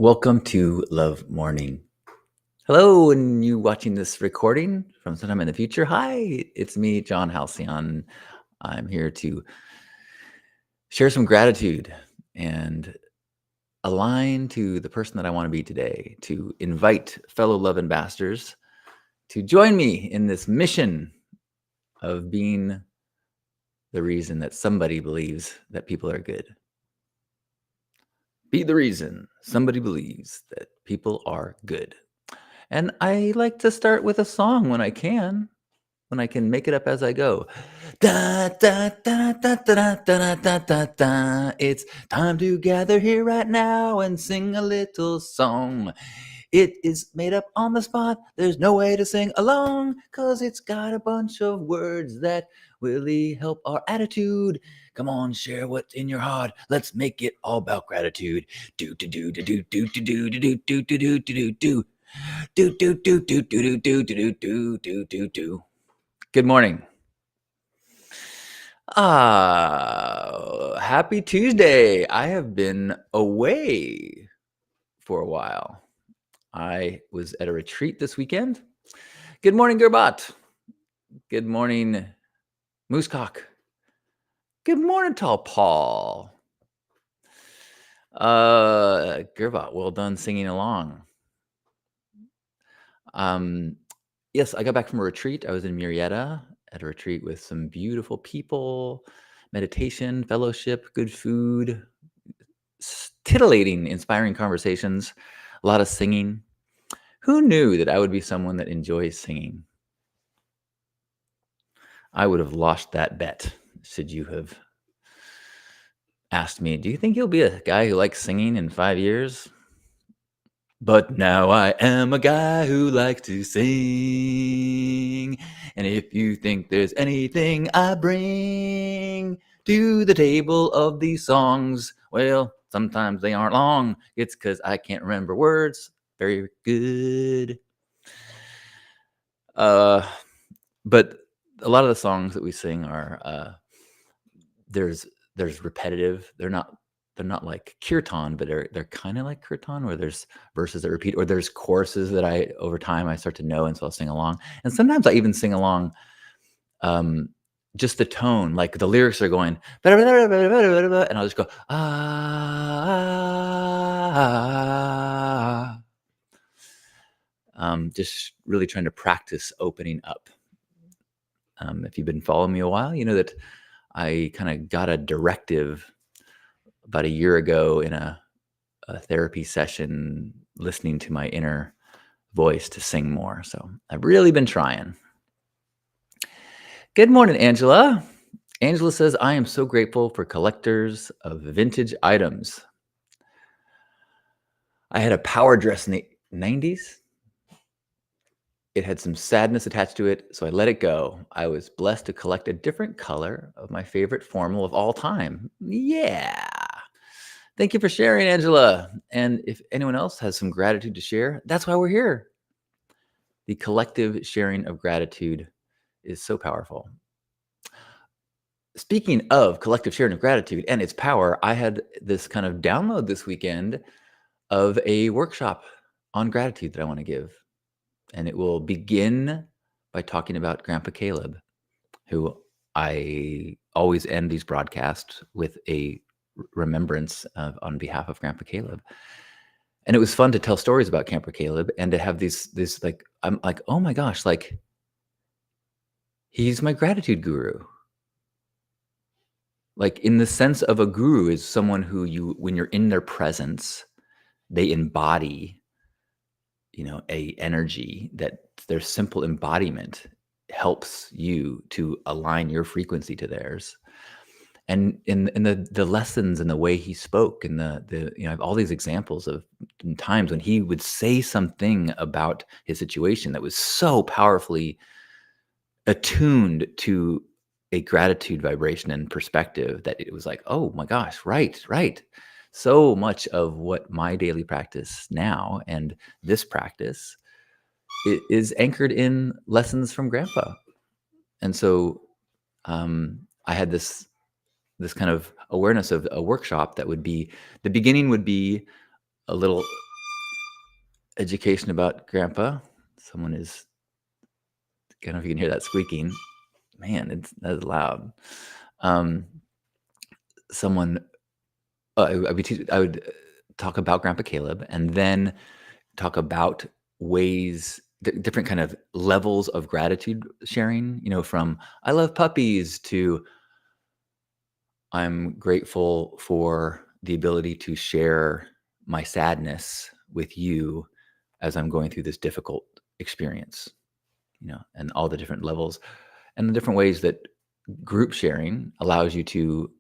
Welcome to Love Morning. Hello, and you watching this recording from sometime in the future. Hi, it's me, John Halcyon. I'm here to share some gratitude and align to the person that I want to be today, to invite fellow love ambassadors to join me in this mission of being the reason that somebody believes that people are good. Be the reason somebody believes that people are good. And I like to start with a song when I can make it up as I go. Da, da, da, da, da, da, da, da, da, da. It's time to gather here right now and sing a little song. It is made up on the spot. There's no way to sing along, 'cause it's got a bunch of words that really help our attitude. Come on, share what's in your heart. Let's make it all about gratitude. Do do do do do do do do do do do do do do. Do do do do do do do do do do do do. Good morning. Happy Tuesday. I have been away for a while. I was at a retreat this weekend. Good morning, Gerbat. Good morning, Moosecock. Good morning, Tall Paul. Gerbat, well done singing along. Yes, I got back from a retreat. I was in Murrieta at a retreat with some beautiful people, meditation, fellowship, good food, titillating, inspiring conversations, a lot of singing. Who knew that I would be someone that enjoys singing? I would have lost that bet should you have asked me, do you think you'll be a guy who likes singing in 5 years? But now I am a guy who likes to sing. And if you think there's anything I bring to the table of these songs, well, sometimes they aren't long. It's because I can't remember words very good. But a lot of the songs that we sing are there's repetitive. They're not like kirtan, but they're kind of like kirtan, where there's verses that repeat, or there's choruses that over time I start to know, and so I'll sing along. And sometimes I even sing along just the tone, like the lyrics are going, and I'll just go, just really trying to practice opening up. If you've been following me a while, you know that I kind of got a directive about a year ago in a therapy session, listening to my inner voice to sing more. So I've really been trying. Good morning, Angela. Angela says, I am so grateful for collectors of vintage items. I had a power dress in the 90s. It had some sadness attached to it, so I let it go. I was blessed to collect a different color of my favorite formal of all time. Yeah. Thank you for sharing, Angela. And if anyone else has some gratitude to share, that's why we're here. The collective sharing of gratitude is so powerful. Speaking of collective sharing of gratitude and its power, I had this kind of download this weekend of a workshop on gratitude that I want to give. And it will begin by talking about Grandpa Caleb, who I always end these broadcasts with a remembrance of on behalf of Grandpa Caleb. And it was fun to tell stories about Grandpa Caleb and to have this like, I'm like, oh my gosh, like he's my gratitude guru. Like in the sense of a guru is someone who when you're in their presence, they embody, a energy that their simple embodiment helps you to align your frequency to theirs. And in the lessons and the way he spoke and I have all these examples of times when he would say something about his situation that was so powerfully attuned to a gratitude vibration and perspective that it was like, oh my gosh, right. So much of what my daily practice now and this practice is anchored in lessons from Grandpa. And so I had this kind of awareness of a workshop that would be, the beginning would be a little education about grandpa. Someone is, I don't know if you can hear that squeaking. Man, that is loud. Um, someone, I would talk about Grandpa Caleb and then talk about ways, different kind of levels of gratitude sharing, from I love puppies to I'm grateful for the ability to share my sadness with you as I'm going through this difficult experience, and all the different levels and the different ways that group sharing allows you to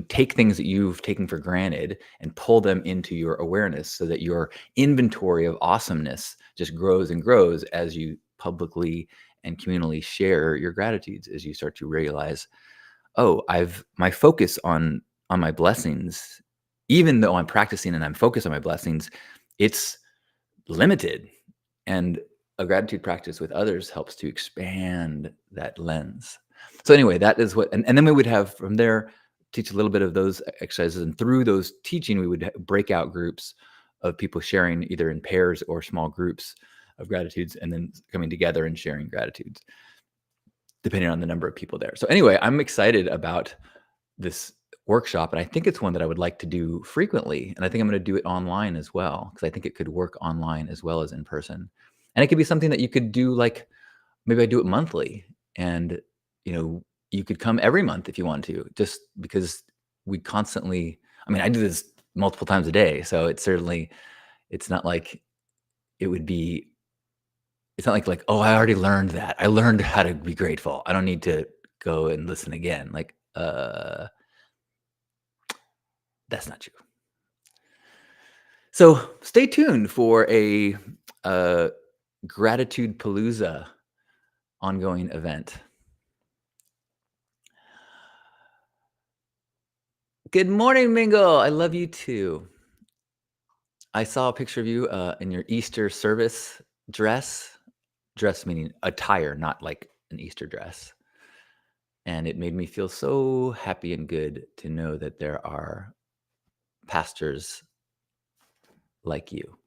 take things that you've taken for granted and pull them into your awareness so that your inventory of awesomeness just grows and grows as you publicly and communally share your gratitudes, as you start to realize, oh, I've my focus on my blessings, even though I'm practicing and I'm focused on my blessings, it's limited. And a gratitude practice with others helps to expand that lens. So anyway, that is what, and then we would have from there teach a little bit of those exercises, and through those teaching, we would break out groups of people sharing either in pairs or small groups of gratitudes, and then coming together and sharing gratitudes, depending on the number of people there. So anyway, I'm excited about this workshop, and I think it's one that I would like to do frequently, and I think I'm going to do it online as well, because I think it could work online as well as in person. And it could be something that you could do, like maybe I do it monthly, and you could come every month if you want to, just because we constantly, I mean, I do this multiple times a day, so it's not like it would be, it's not like, oh, I already learned that. I learned how to be grateful. I don't need to go and listen again. Like, that's not true. So stay tuned for a Gratitude Palooza ongoing event. Good morning, Mingle. I love you too. I saw a picture of you in your Easter service dress. Dress meaning attire, not like an Easter dress. And it made me feel so happy and good to know that there are pastors like you.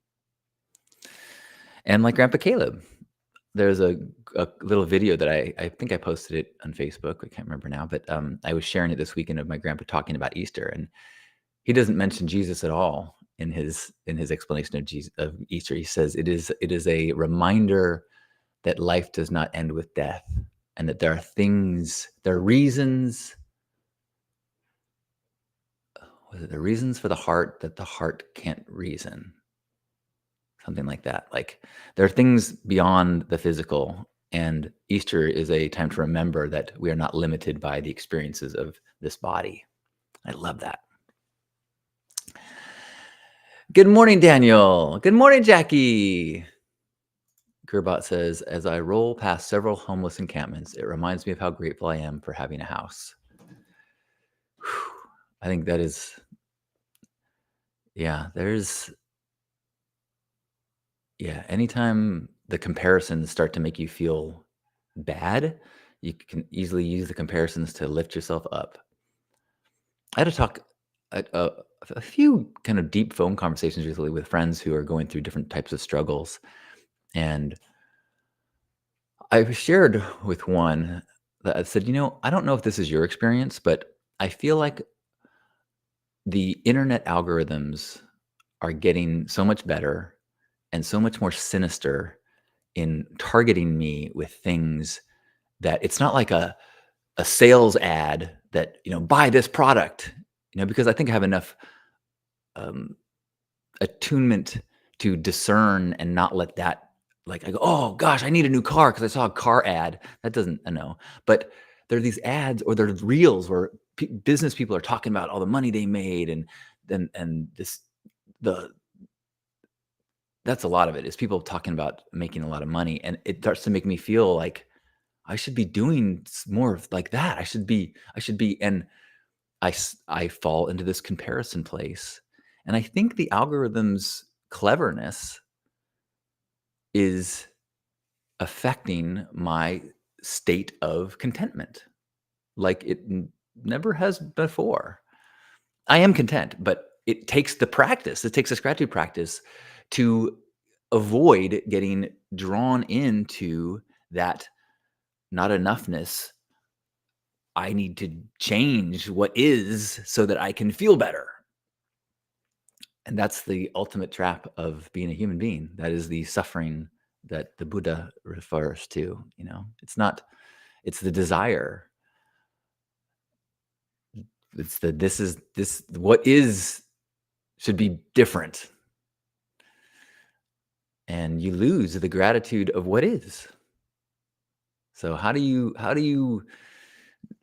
And like Grandpa Caleb. There's a little video that I think I posted it on Facebook. I can't remember now, but I was sharing it this weekend of my grandpa talking about Easter, and he doesn't mention Jesus at all in his explanation of Easter. He says it is a reminder that life does not end with death, and that there are reasons. Was it the reasons for the heart that the heart can't reason? Something like that. Like, there are things beyond the physical, and Easter is a time to remember that we are not limited by the experiences of this body. I love that. Good morning, Daniel. Good morning, Jackie. Gerbot says, as I roll past several homeless encampments, it reminds me of how grateful I am for having a house. Whew. I think that is, yeah, anytime the comparisons start to make you feel bad, you can easily use the comparisons to lift yourself up. I had to talk a few kind of deep phone conversations recently with friends who are going through different types of struggles. And I shared with one that I said, I don't know if this is your experience, but I feel like the internet algorithms are getting so much better and so much more sinister in targeting me with things that it's not like a sales ad that, buy this product, because I think I have enough um, attunement to discern and not let that, like, I go, oh gosh, I need a new car because I saw a car ad. That doesn't, I know. But there are these ads, or there are reels where business people are talking about all the money they made, and then the that's a lot of it, is people talking about making a lot of money, and it starts to make me feel like I should be doing more of like that. I should be, and I fall into this comparison place. And I think the algorithm's cleverness is affecting my state of contentment like it never has before. I am content, but it takes the practice. It takes this gratitude practice to avoid getting drawn into that not enoughness. I need to change what is so that I can feel better. And that's the ultimate trap of being a human being. That is the suffering that the Buddha refers to. It's not, it's the desire. It's the, what is should be different. And you lose the gratitude of what is. So how do you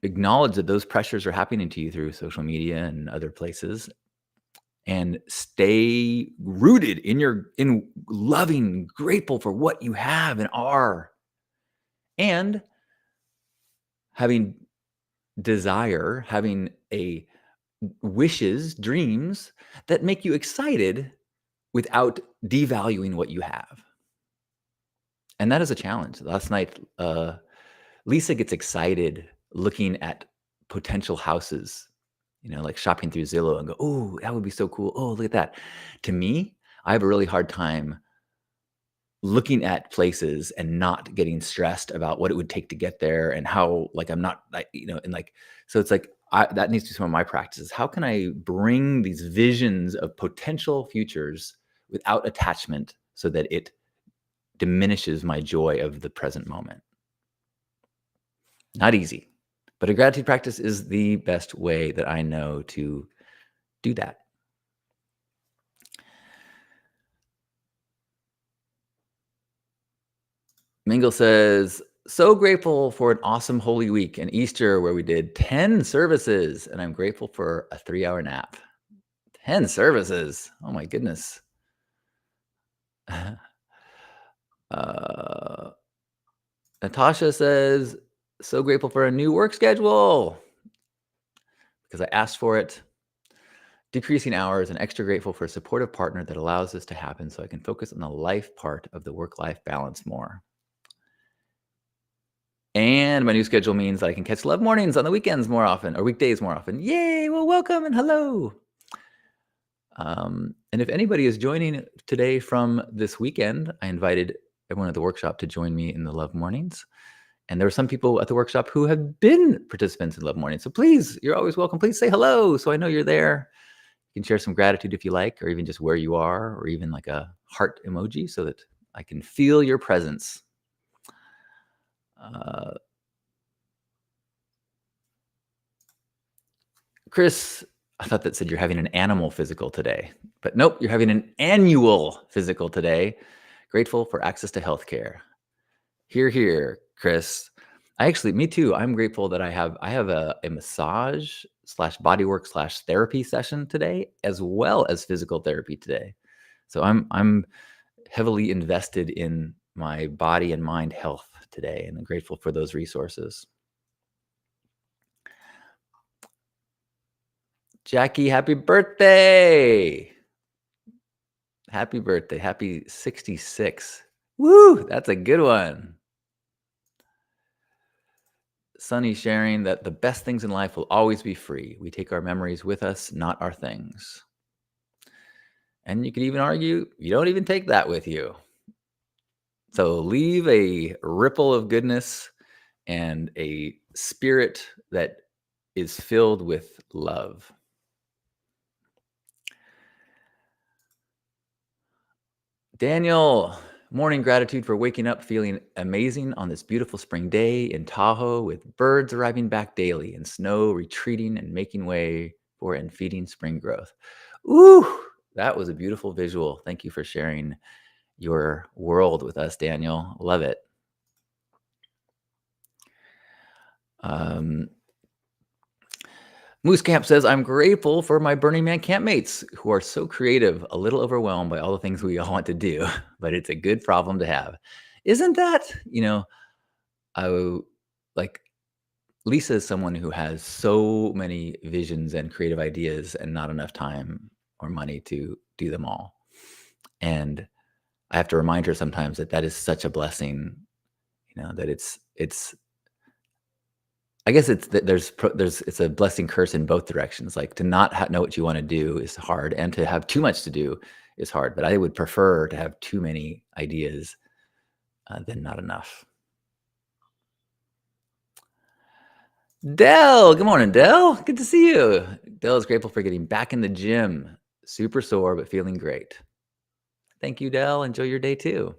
acknowledge that those pressures are happening to you through social media and other places, and stay rooted in loving, grateful for what you have and are, and having desire, having a wishes, dreams that make you excited without devaluing what you have. And that is a challenge. Last night, Lisa gets excited looking at potential houses, like shopping through Zillow and go, oh, that would be so cool. Oh, look at that. To me, I have a really hard time looking at places and not getting stressed about what it would take to get there and how, like, I'm not, like, and like, so it's like, that needs to be some of my practices. How can I bring these visions of potential futures without attachment so that it diminishes my joy of the present moment? Not easy, but a gratitude practice is the best way that I know to do that. Mingle says, so grateful for an awesome Holy Week and Easter where we did 10 services, and I'm grateful for a 3-hour nap. 10 services. Oh my goodness. Natasha says, so grateful for a new work schedule because I asked for it. Decreasing hours, and extra grateful for a supportive partner that allows this to happen so I can focus on the life part of the work-life balance more. And my new schedule means that I can catch Love Mornings on the weekends more often, or weekdays more often. Yay! Well, welcome and hello. And if anybody is joining today from this weekend, I invited everyone at the workshop to join me in the Love Mornings. And there are some people at the workshop who have been participants in Love Mornings. So please, you're always welcome. Please say hello so I know you're there. You can share some gratitude if you like, or even just where you are, or even like a heart emoji so that I can feel your presence. Chris, I thought that said you're having an animal physical today, but nope, you're having an annual physical today. Grateful for access to healthcare. Hear, hear, Chris. Me too. I'm grateful that I have a massage / bodywork / therapy session today, as well as physical therapy today. So I'm heavily invested in my body and mind health today, and I'm grateful for those resources. Jackie, happy birthday. Happy birthday. Happy 66. Woo, that's a good one. Sunny sharing that the best things in life will always be free. We take our memories with us, not our things. And you could even argue you don't even take that with you. So leave a ripple of goodness and a spirit that is filled with love. Daniel, morning gratitude for waking up feeling amazing on this beautiful spring day in Tahoe, with birds arriving back daily and snow retreating and making way for and feeding spring growth. Ooh, that was a beautiful visual. Thank you for sharing your world with us, Daniel. Love it. Moose Camp says, I'm grateful for my Burning Man campmates who are so creative, a little overwhelmed by all the things we all want to do, but it's a good problem to have. Isn't that, like, Lisa is someone who has so many visions and creative ideas and not enough time or money to do them all. And I have to remind her sometimes that that is such a blessing, that it's I guess it's that there's it's a blessing curse in both directions. Like to not know what you want to do is hard, and to have too much to do is hard. But I would prefer to have too many ideas than not enough. Dell, good morning, Dell. Good to see you. Dell is grateful for getting back in the gym. Super sore, but feeling great. Thank you, Dell. Enjoy your day too.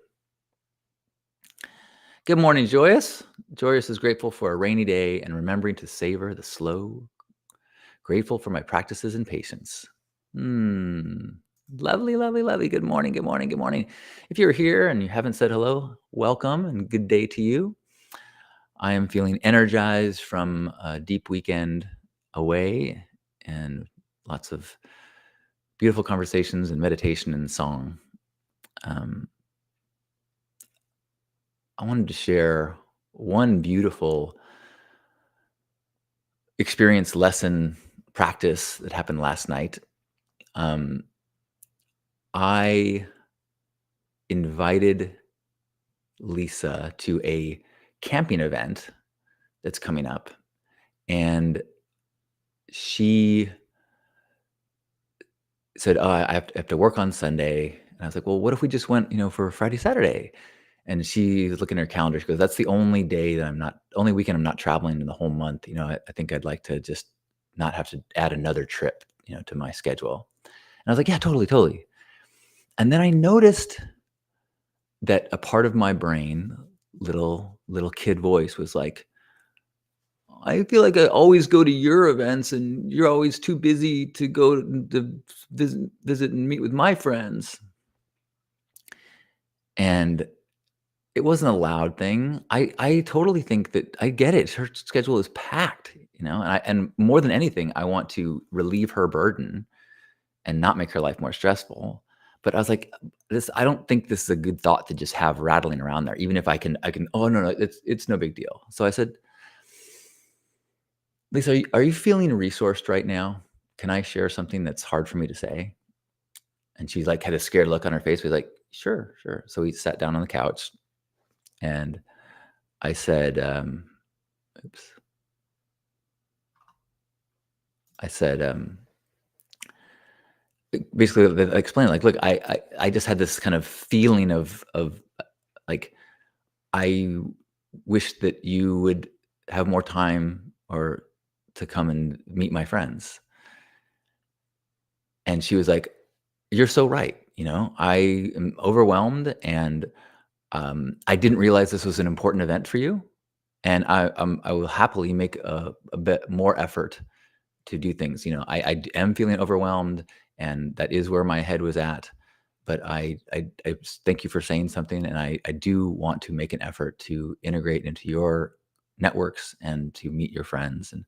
Good morning, Joyous. Joyous is grateful for a rainy day and remembering to savor the slow. Grateful for my practices and patience. Lovely, lovely, lovely. Good morning, good morning, good morning. If you're here and you haven't said hello, welcome and good day to you. I am feeling energized from a deep weekend away and lots of beautiful conversations and meditation and song. Um, I wanted to share one beautiful experience, lesson, practice that happened last night. Um, I invited Lisa to a camping event that's coming up, and she said, "Oh, I have to work on Sunday." And I was like, "Well, what if we just went, for Friday, Saturday?" And she's looking at her calendar. She goes, "That's the only day that only weekend I'm not traveling in the whole month. I think I'd like to just not have to add another trip, to my schedule." And I was like, "Yeah, totally, totally." And then I noticed that a part of my brain, little kid voice, was like, "I feel like I always go to your events, and you're always too busy to go to visit and meet with my friends." And it wasn't a loud thing. I totally think that I get it. Her schedule is packed, and more than anything, I want to relieve her burden and not make her life more stressful. But I was like, this I don't think this is a good thought to just have rattling around there, even if I can, oh no, no, it's no big deal. So I said, "Lisa, are you feeling resourced right now? Can I share something that's hard for me to say?" And she's like, had a scared look on her face. We like, "Sure, sure." So we sat down on the couch, and I said, oops. I said, basically, I explained, like, "Look, I just had this kind of feeling of like, I wish that you would have more time or to come and meet my friends." And she was like, "You're so right. I am overwhelmed, and I didn't realize this was an important event for you. And I will happily make a bit more effort to do things. Am feeling overwhelmed, and that is where my head was at. But thank you for saying something, and I do want to make an effort to integrate into your networks and to meet your friends." And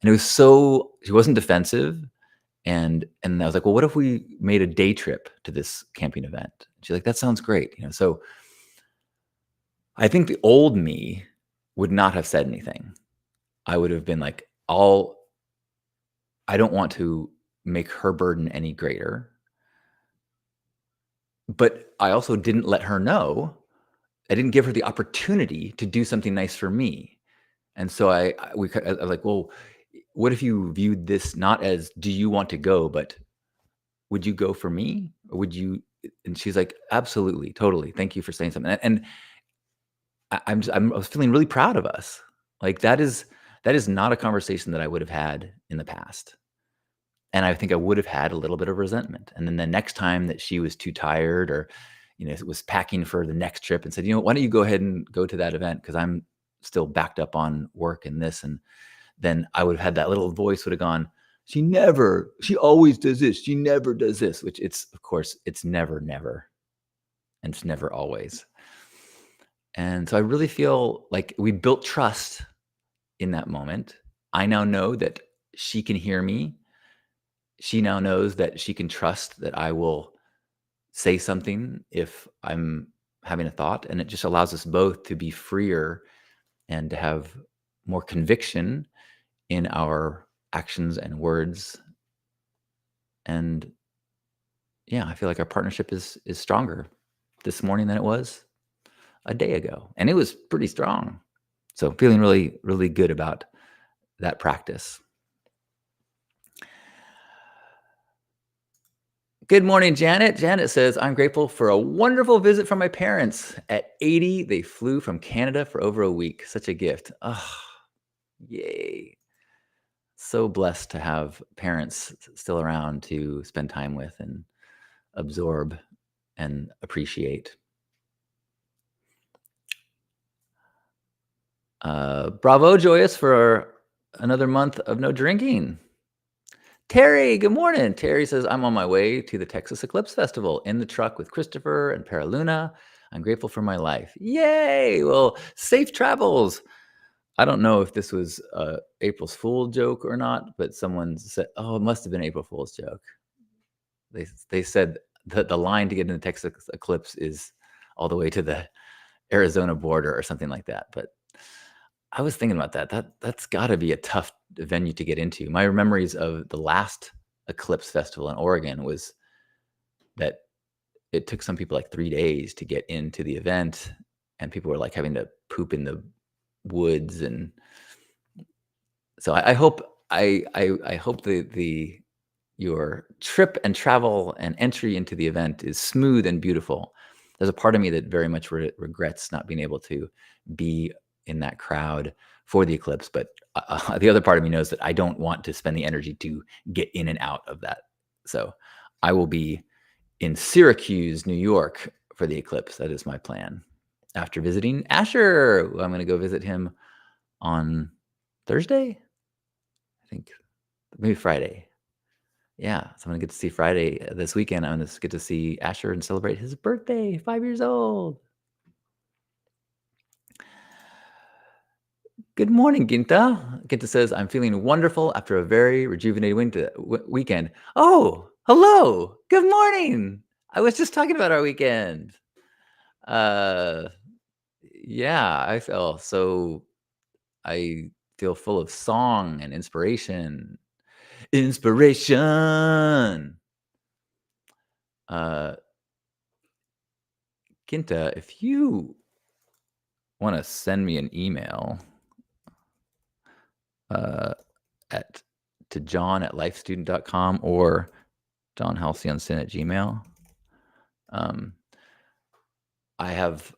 it was so she wasn't defensive, and I was like, "Well, what if we made a day trip to this camping event?" She's like, "That sounds great." So I think the old me would not have said anything. I would have been like, I don't want to make her burden any greater, but I also didn't let her know. I didn't give her the opportunity to do something nice for me. And so I was like, "Well, what if you viewed this not as, do you want to go, but would you go for me? Or would you?" And she's like, "Absolutely, totally. Thank you for saying something." And I was feeling really proud of us. Like that is not a conversation that I would have had in the past. And I think I would have had a little bit of resentment. And then the next time that she was too tired, or, was packing for the next trip, and said, "Why don't you go ahead and go to that event? Because I'm still backed up on work and this." And then I would have had that little voice would have gone, she always does this. She never does this," which of course, it's never, never. And it's never always. And so I really feel like we built trust in that moment. I now know that she can hear me. She now knows that she can trust that I will say something if I'm having a thought. And it just allows us both to be freer and to have more conviction in our actions and words. And yeah, I feel like our partnership is stronger this morning than it was a day ago. And it was pretty strong. So feeling really, really good about that practice. Good morning, Janet. Janet says, I'm grateful for a wonderful visit from my parents. At 80, they flew from Canada for over a week. Such a gift. Oh, yay. So blessed to have parents still around to spend time with and absorb and appreciate. Bravo, Joyous, for another month of no drinking. Terry, good morning. Terry says, I'm on my way to the Texas Eclipse Festival in the truck with Christopher and Paraluna. I'm grateful for my life. Yay! Well, safe travels. I don't know if this was a April's Fool joke or not, but someone said, oh, it must have been April Fool's joke. They said that the line to get in the Texas Eclipse is all the way to the Arizona border or something like that. But I was thinking about that's gotta be a tough venue to get into. My memories of the last Eclipse Festival in Oregon was that it took some people, like, 3 days to get into the event, and people were, like, having to poop in the woods, and so I hope I hope the your trip and travel and entry into the event is smooth and beautiful. There's a part of me that very much regrets not being able to be in that crowd for the eclipse, but the other part of me knows that I don't want to spend the energy to get in and out of that. So I will be in Syracuse, New York for the eclipse. That is my plan. After visiting Asher, I'm going to go visit him on Thursday, I think, maybe Friday. Yeah, so I'm gonna get to see Friday this weekend. I'm gonna get to see Asher and celebrate his birthday, 5 years old. Good morning, Ginta. Ginta says, I'm feeling wonderful after a very rejuvenated weekend. Oh, hello. Good morning. I was just talking about our weekend. Uh, yeah, I feel full of song and inspiration. Inspiration. Uh, Ginta, if you want to send me an email at to john@lifestudent.com or johnhalcyonsin@gmail. I have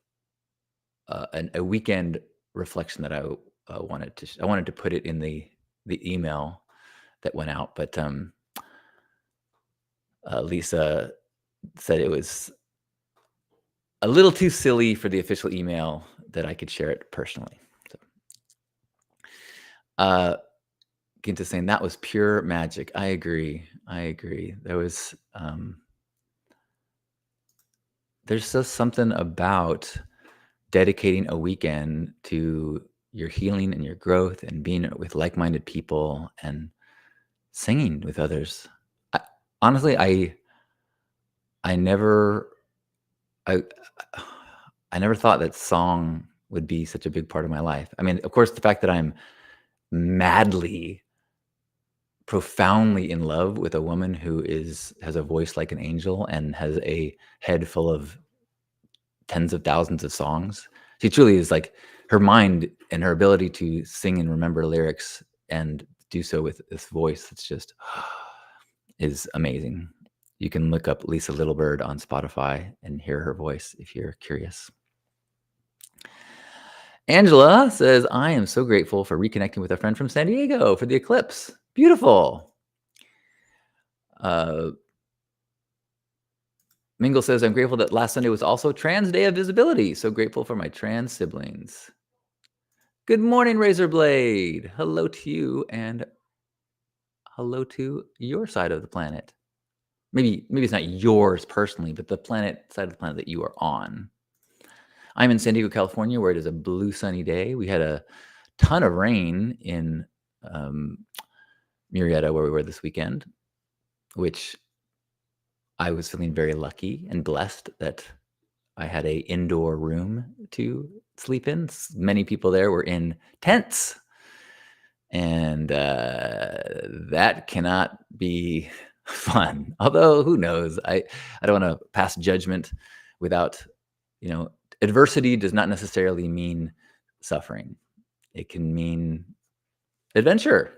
a weekend reflection that I wanted to put it in the email that went out, but Lisa said it was a little too silly for the official email that I could share it personally. So, Ginta saying that was pure magic. I agree. There was there's just something about dedicating a weekend to your healing and your growth and being with like-minded people and singing with others. Honestly, I never I I never thought that song would be such a big part of my life. I mean, of course, the fact that I'm madly, profoundly in love with a woman who has a voice like an angel and has a head full of tens of thousands of songs. She truly is like her mind and her ability to sing and remember lyrics and do so with this voice. It's just is amazing. You can look up Lisa Littlebird on Spotify and hear her voice if you're curious. Angela says, I am so grateful for reconnecting with a friend from San Diego for the eclipse. Beautiful. Mingle says, I'm grateful that last Sunday was also Trans Day of Visibility. So grateful for my trans siblings. Good morning, Razorblade. Hello to you and hello to your side of the planet. Maybe it's not yours personally, but the side of the planet that you are on. I'm in San Diego, California, where it is a blue, sunny day. We had a ton of rain in Murrieta, where we were this weekend, which I was feeling very lucky and blessed that I had a indoor room to sleep in. Many people there were in tents, and that cannot be fun. Although, who knows? I don't want to pass judgment without, adversity does not necessarily mean suffering. It can mean adventure.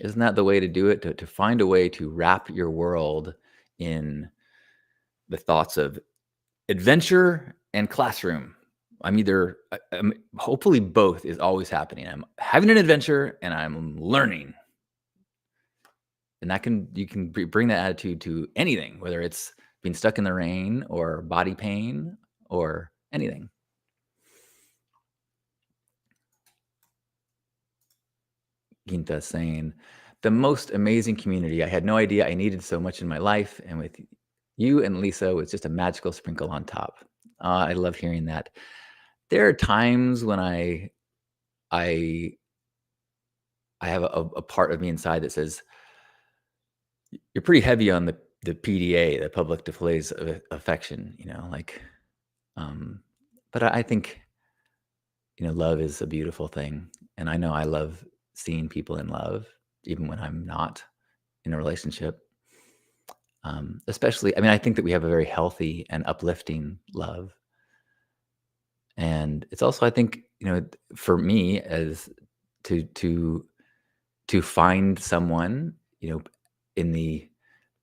Isn't that the way to do it? To find a way to wrap your world in the thoughts of adventure and classroom. Hopefully both is always happening. I'm having an adventure and I'm learning. And you can bring that attitude to anything, whether it's being stuck in the rain or body pain or anything. Ginta saying, the most amazing community. I had no idea I needed so much in my life. And with you and Lisa, it's just a magical sprinkle on top. I love hearing that. There are times when I have a part of me inside that says, you're pretty heavy on the PDA, the public displays of affection, but I think, love is a beautiful thing. And I know I love seeing people in love, even when I'm not in a relationship. Especially, I think that we have a very healthy and uplifting love. And it's also, I think, for me as to find someone, in the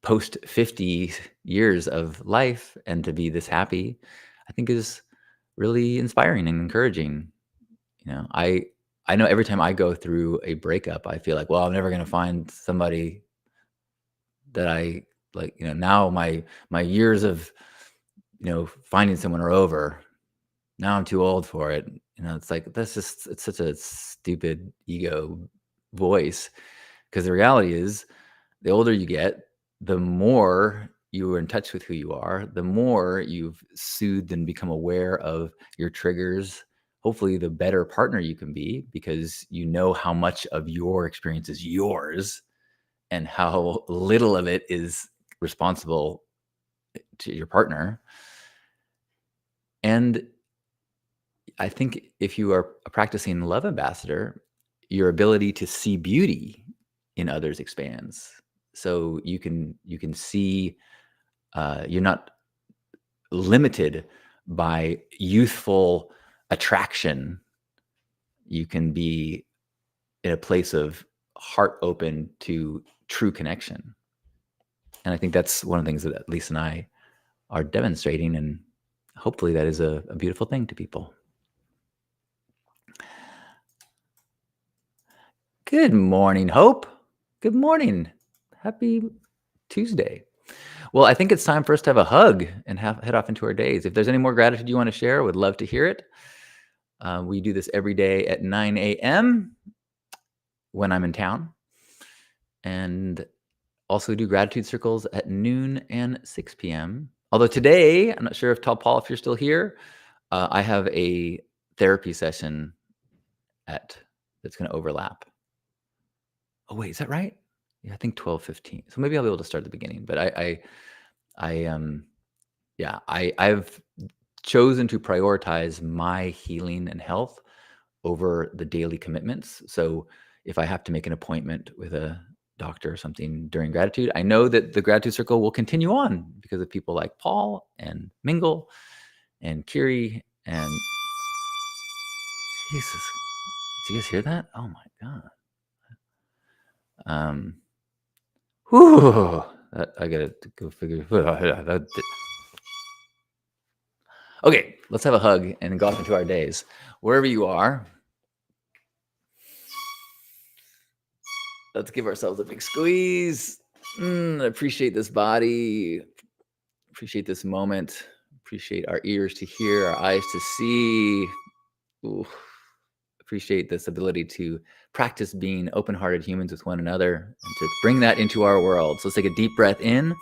post 50 years of life and to be this happy, I think is really inspiring and encouraging. I know every time I go through a breakup, I feel like, well, I'm never going to find somebody that I like. Now my years of finding someone are over. Now I'm too old for it. It's like it's such a stupid ego voice, because the reality is, the older you get, the more you are in touch with who you are, the more you've soothed and become aware of your triggers. Hopefully, the better partner you can be, because you know how much of your experience is yours and how little of it is responsible to your partner. And I think if you are a practicing love ambassador, your ability to see beauty in others expands. So you can see, you're not limited by youthful attraction. You can be in a place of heart open to true connection. And I think that's one of the things that Lisa and I are demonstrating, and hopefully that is a beautiful thing to people. Good morning, Hope. Good morning. Happy Tuesday. Well, I think it's time for us to have a hug and head off into our days. If there's any more gratitude you want to share, I would love to hear it. We do this every day at 9 a.m. when I'm in town, and also do gratitude circles at noon and 6 p.m. Although today, I'm not sure if Paul, if you're still here, I have a therapy session that's going to overlap. Oh wait, is that right? Yeah, I think 12:15. So maybe I'll be able to start at the beginning. But I've chosen to prioritize my healing and health over the daily commitments. So if I have to make an appointment with a doctor or something during gratitude, I know that the gratitude circle will continue on because of people like Paul and Mingle and Kiri and Jesus. Did you guys hear that? Oh my God. I gotta go figure. Okay, let's have a hug and go off into our days. Wherever you are, let's give ourselves a big squeeze. Appreciate this body. Appreciate this moment. Appreciate our ears to hear, our eyes to see. Ooh. Appreciate this ability to practice being open-hearted humans with one another and to bring that into our world. So let's take a deep breath in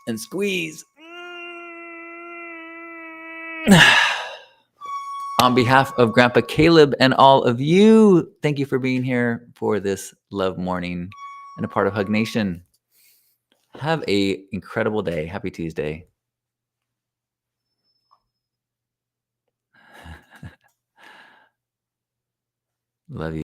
and squeeze. On behalf of Grandpa Caleb and all of you, thank you for being here for this love morning and a part of Hug Nation. Have an incredible day. Happy Tuesday. Love you.